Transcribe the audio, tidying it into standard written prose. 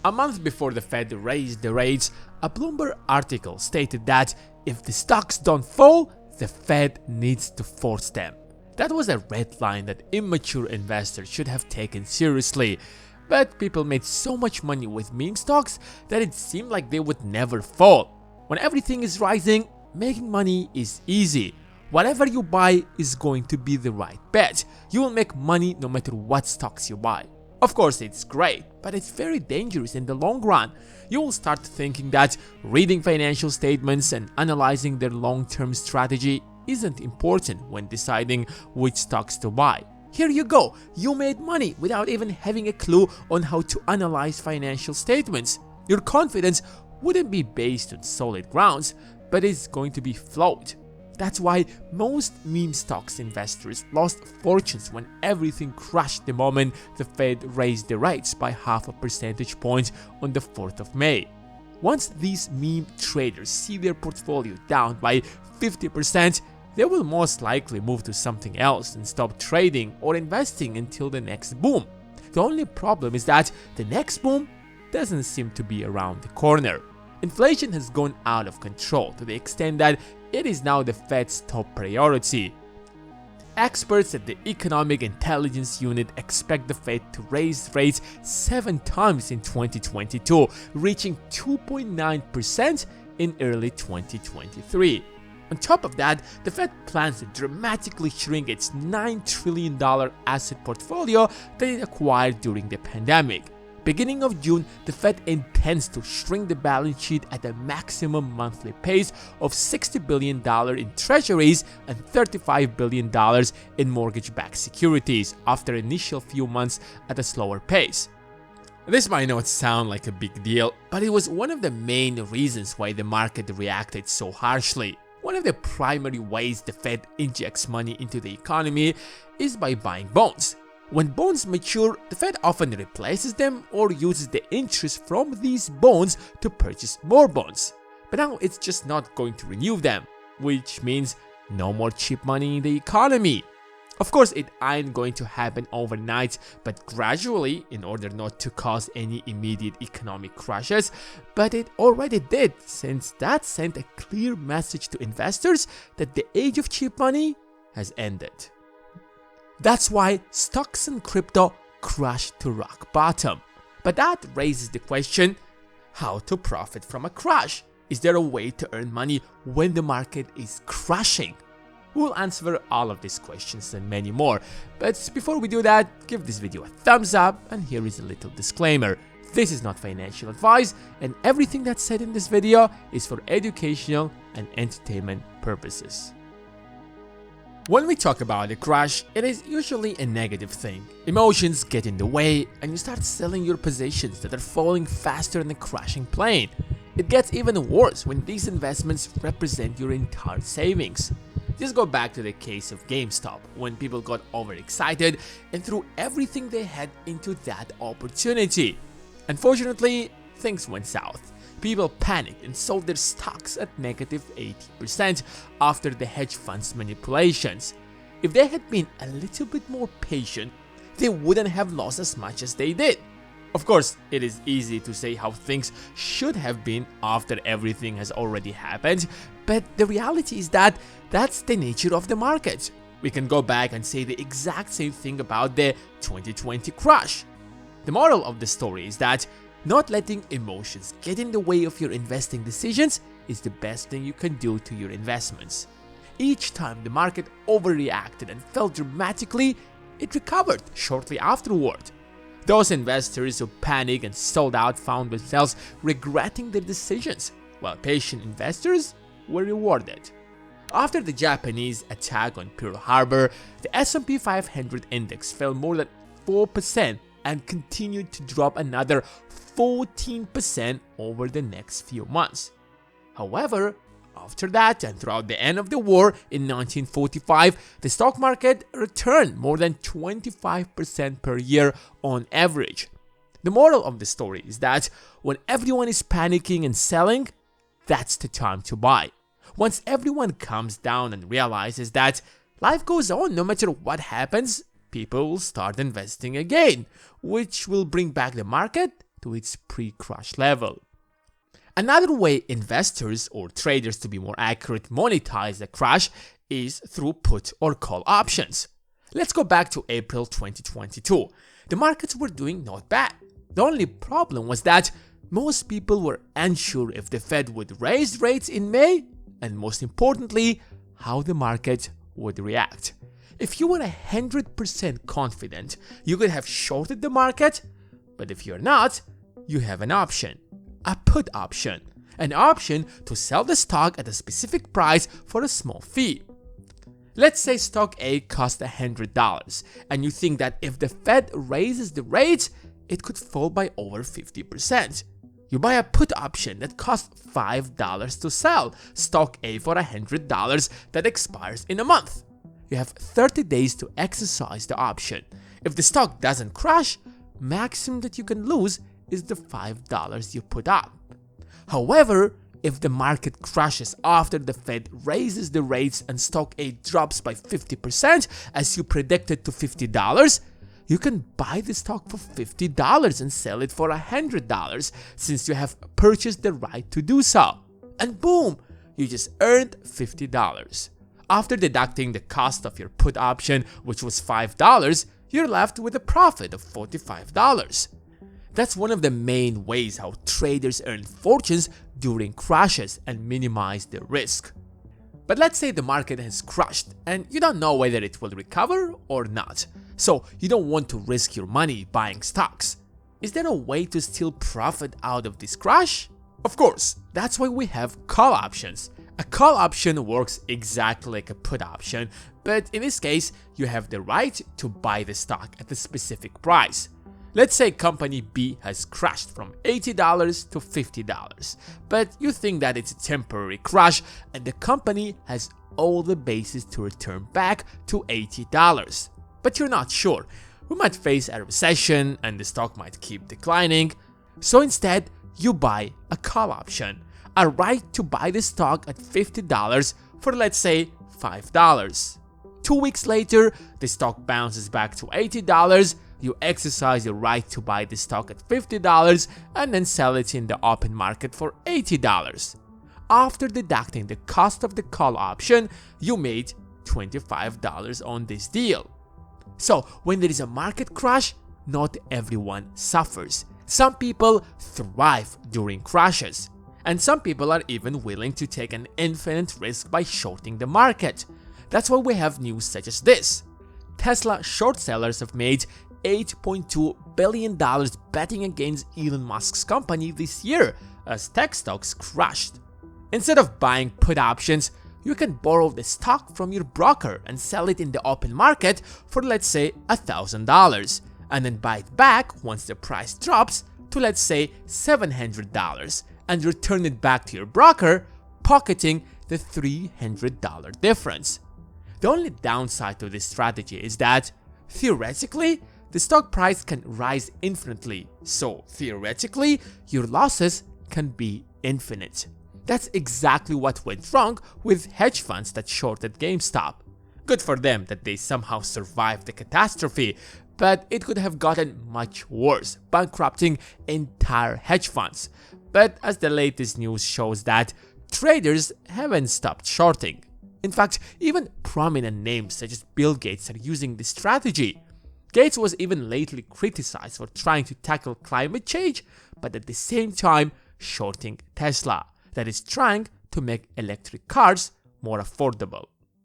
A month before the Fed raised the rates, a Bloomberg article stated that if the stocks don't fall, the Fed needs to force them. That was a red line that immature investors should have taken seriously. But people made so much money with meme stocks that it seemed like they would never fall. When everything is rising, making money is easy. Whatever you buy is going to be the right bet. You will make money no matter what stocks you buy. Of course, it's great, but it's very dangerous in the long run. You will start thinking that reading financial statements and analyzing their long-term strategy isn't important when deciding which stocks to buy. Here you go, you made money without even having a clue on how to analyze financial statements. Your confidence wouldn't be based on solid grounds, but it's going to be flawed. That's why most meme stocks investors lost fortunes when everything crashed the moment the Fed raised the rates by half a percentage point on the 4th of May. Once these meme traders see their portfolio down by 50%, they will most likely move to something else and stop trading or investing until the next boom. The only problem is that the next boom doesn't seem to be around the corner. Inflation has gone out of control to the extent that it is now the Fed's top priority. Experts at the Economic Intelligence Unit expect the Fed to raise rates 7 times in 2022, reaching 2.9% in early 2023. On top of that, the Fed plans to dramatically shrink its $9 trillion asset portfolio that it acquired during the pandemic. Beginning of June, the Fed intends to shrink the balance sheet at a maximum monthly pace of $60 billion in treasuries and $35 billion in mortgage-backed securities after initial few months at a slower pace. This might not sound like a big deal, but it was one of the main reasons why the market reacted so harshly. One of the primary ways the Fed injects money into the economy is by buying bonds. When bonds mature, the Fed often replaces them or uses the interest from these bonds to purchase more bonds. But now it's just not going to renew them, which means no more cheap money in the economy. Of course, it ain't going to happen overnight, but gradually in order not to cause any immediate economic crashes, but it already did, since that sent a clear message to investors that the age of cheap money has ended. That's why stocks and crypto crashed to rock bottom. But that raises the question, how to profit from a crash? Is there a way to earn money when the market is crashing? We'll answer all of these questions and many more. But before we do that, give this video a thumbs up, and here is a little disclaimer. This is not financial advice, and everything that's said in this video is for educational and entertainment purposes. When we talk about a crash, it is usually a negative thing. Emotions get in the way and you start selling your positions that are falling faster than a crashing plane. It gets even worse when these investments represent your entire savings. Just go back to the case of GameStop, when people got overexcited and threw everything they had into that opportunity. Unfortunately, things went south. People panicked and sold their stocks at negative 80% after the hedge funds manipulations. If they had been a little bit more patient, they wouldn't have lost as much as they did. Of course, it is easy to say how things should have been after everything has already happened, but the reality is that that's the nature of the market. We can go back and say the exact same thing about the 2020 crash. The moral of the story is that not letting emotions get in the way of your investing decisions is the best thing you can do to your investments. Each time the market overreacted and fell dramatically, it recovered shortly afterward. Those investors who panicked and sold out found themselves regretting their decisions, while patient investors were rewarded. After the Japanese attack on Pearl Harbor, the S&P 500 index fell more than 4% and continued to drop another 14% over the next few months. However, after that and throughout the end of the war in 1945, the stock market returned more than 25% per year on average. The moral of the story is that when everyone is panicking and selling, that's the time to buy. Once everyone calms down and realizes that life goes on no matter what happens, people will start investing again, which will bring back the market to its pre-crash level. Another way investors, or traders to be more accurate, monetize the crash is through put or call options. Let's go back to April 2022. The markets were doing not bad. The only problem was that most people were unsure if the Fed would raise rates in May, and most importantly, how the market would react. If you were 100% confident, you could have shorted the market, but if you're not, you have an option. A put option. An option to sell the stock at a specific price for a small fee. Let's say stock A cost $100, and you think that if the Fed raises the rates, it could fall by over 50%. You buy a put option that costs $5 to sell stock A for $100 that expires in a month. You have 30 days to exercise the option. If the stock doesn't crash, maximum that you can lose is the $5 you put up. However, if the market crashes after the Fed raises the rates and stock A drops by 50% as you predicted to $50, you can buy the stock for $50 and sell it for $100 since you have purchased the right to do so. And boom, you just earned $50. After deducting the cost of your put option, which was $5, you're left with a profit of $45. That's one of the main ways how traders earn fortunes during crashes and minimize the risk. But let's say the market has crashed and you don't know whether it will recover or not, so you don't want to risk your money buying stocks. Is there a way to still profit out of this crash? Of course, that's why we have call options. A call option works exactly like a put option, but in this case, you have the right to buy the stock at a specific price. Let's say company B has crashed from $80 to $50, but you think that it's a temporary crash and the company has all the bases to return back to $80. But you're not sure. We might face a recession and the stock might keep declining. So instead, you buy a call option, a right to buy the stock at $50 for, let's say, $5. 2 weeks later, the stock bounces back to $80. You exercise your right to buy the stock at $50 and then sell it in the open market for $80. After deducting the cost of the call option, you made $25 on this deal. So when there is a market crash, not everyone suffers. Some people thrive during crashes, and some people are even willing to take an infinite risk by shorting the market. That's why we have news such as this. Tesla short sellers have made $8.2 billion betting against Elon Musk's company this year as tech stocks crashed. Instead of buying put options, you can borrow the stock from your broker and sell it in the open market for, let's say, $1,000, and then buy it back once the price drops to, let's say, $700 and return it back to your broker, pocketing the $300 difference. The only downside to this strategy is that, theoretically, the stock price can rise infinitely, so theoretically, your losses can be infinite. That's exactly what went wrong with hedge funds that shorted GameStop. Good for them that they somehow survived the catastrophe, but it could have gotten much worse, bankrupting entire hedge funds. But as the latest news shows that traders haven't stopped shorting. In fact, even prominent names such as Bill Gates are using this strategy. Gates was even lately criticized for trying to tackle climate change, but at the same time shorting Tesla, that is trying to make electric cars more affordable.